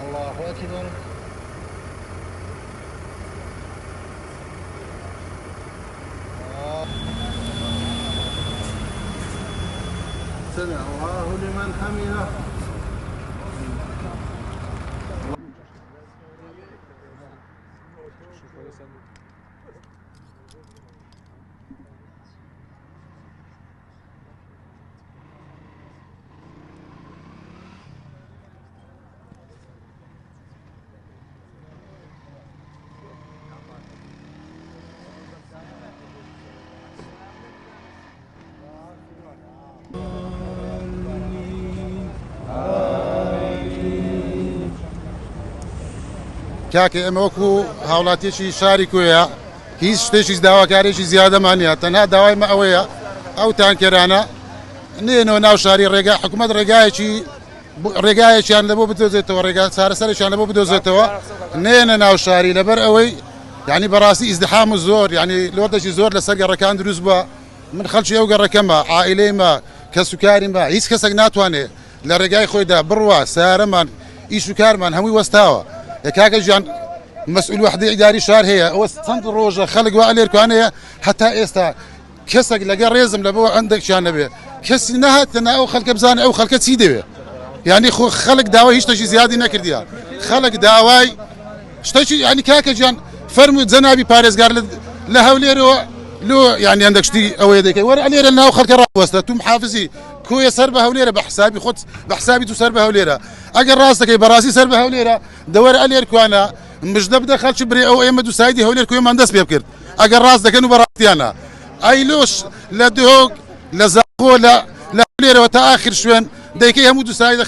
الله أكبر. سمع الله لمن حمده. کاکە ئەمە وەکو هاوڵاتیەکی شاری کوێیە هیچ شتێکی داواکارێکی زیادەمان نیە تەنها داوایمە ئەوەیە ئەو تانکەرانە نێنەوە ناو شاری ڕێگا حکوومەت ڕێگایەکیان لەبۆ بدۆزێتەوە ڕێگا چارەسەرێکیان لەبۆ بدۆزێتەوە نێنە ناو شاری لەبەر ئەوەی یعنی بەڕاستی ئیزدحام و زۆر یعنی لۆردەی زۆر لەسەر گەڕەکان دروست بووە من خەڵکی ئەو گەڕەکەمە عائیلەیمە کەس و کاریمە هیچ کەسێک ناتوانێت لە ڕێگای خۆیدا بڕوە سیارەمان ئیش و کارمان هەمووی وەستاوە کاکە ژیان مەسئول وحدەی ئیداری شار هەیە ئەوە چەند ڕۆژە خەڵک وا لێرکوانەیە هەتا ئێستا کەسێک لەگەڵ ڕێزم لە بۆ ئەندێکیان نەبێ کەسی نەهاتەنا ئەو خەڵکە بزانێ ئەو خەڵکە چی دەوێت یعنی خۆ خەڵک داوای هیچ شتێکی زیادی نەکردیان خەڵک داوای شتێکی یعنی کاکە گیان فەرمووت جەنابی پارێزگار لە هەولێرەوە لۆ یعنی هەندێک شتی ئەوەیە دەکەی وەرە لێرە ناو خەڵکە ڕاوەستە تو محافزی کوێ سەر بە هەولێرە بە حسابی خۆت بە حسابی تو سەر بە هەولێرە ئەگەر ڕاست دەکەی بەڕاستی سەر بە هەولێرە دەوەرە ئەلێرکوانە مژدە بدە خەڵکی برێ ئەو ئێمە دوو سایدی هەولێر کوێمان دەست پێ بکرد ئەگەر ڕاست دەکەن و بەڕاستیانە ئەیلۆش لە دهۆک لە زاخۆ لە هەولێرەوە تا ئاخر شوێن دەیکەی هەموو دوو سایدە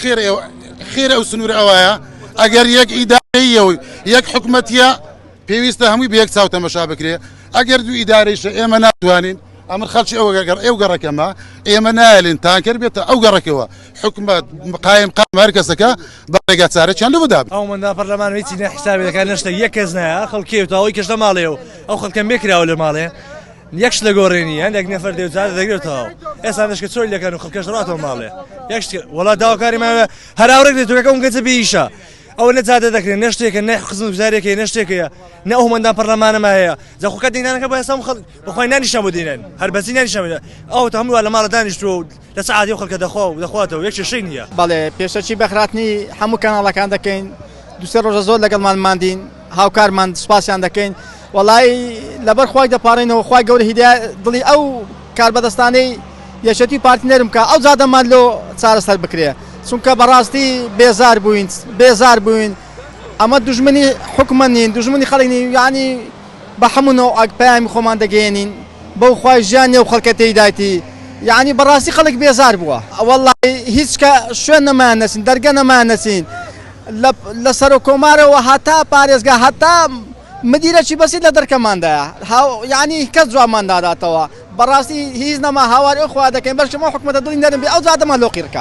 خێرە ئەو سنوورە ئەوەیە ئەگەر یەک ئیدارەیەوە یەک حکومەتیە پێویستە هەمووی بە یەک چاو تەمەشا بکرێ ئەگەر دوو ئیدارەیشە ئێمە ناتوانین ئەمر خەڵکی ئەو گەڕەکەمە ئێمە نایلین تانکەر بێتە ئەو گەڕەکەوە حکومەت قایم هەر کەسەکە بە ڕێگا چارەکیان لە بدات ئەو مندا پەرلەمانویی چینە حسابی دەکات نەشتە یەک کەس نایە خەڵکیێتەوەی کەش لە ماڵێ و ئەو خەڵکە مێکراوە لە ماڵێ یەکش لە گۆڕێنی هەندێک نەفەر دێوزار دەگرێتەوە ئێستا دەشکە چۆی لەکەن و خەڵکەش ڕاتەوە ماڵێ یەکش وڵا داواکاریمانە هەراورێک دێتەکە ئەوم گەنجە بێئیشە ئەو نەجادە دەکرێن نەشتێکە نە خزم گوزارێکی نەشتێکەیە نە ئەو هەمەندان پەرلەمانەمە هەیە جاخۆکە دینانەکە بە هەسام خەڵک بەخوای نانیشان بۆ دێنن هەر بەسی نانیشان بدە ئەو تا هەموو لە ماڵە دانیشتووە و لە سەعاتی و خەڵکە دەخواتەوە یەکشە شەی نییە بەڵێ پێشەچی بەخراتنی هەموو کەناڵەکان دەکەین دوسێ ڕۆژە زۆر لەگەڵمان ماندین هاوکارمان سوپاسیان دەکەین وەڵای لەبەر خوای دەپارڕینەوە خوای گەورە هیدایەت دڵی ئەو کاربەدەستانەی یەکێتی پارتنەرم کە ئەو جادەمان لۆ چارەسەر بکرێ چونکە بەڕاستی بێزار بووین ئەمە دوژمنی حکومە نین دوژمنی خەڵک نین یعنی بە هەموو ئەگپەیامی خۆمان دەگەێنین بەو خوای ژیانی و خەڵکە تێیدایەتی یعنی بەڕاستی خەڵک بێزار بووە وەڵڵی هیچ کە شوێن نەمان نەچین دەرگە نەمان نەچین لە سەر و کۆمارەوە هەتا پارێزگا هەتا مدیرەکی بەسیت لە دەرکەماندایە یعنی کەس جوابمان داداتەوە بەڕاستی هیچ نەما هاواری ئەو خوا دەکەین بەشمە حکومەتە دڵی نەرم بێ ئەو جادەمان لۆقیرکە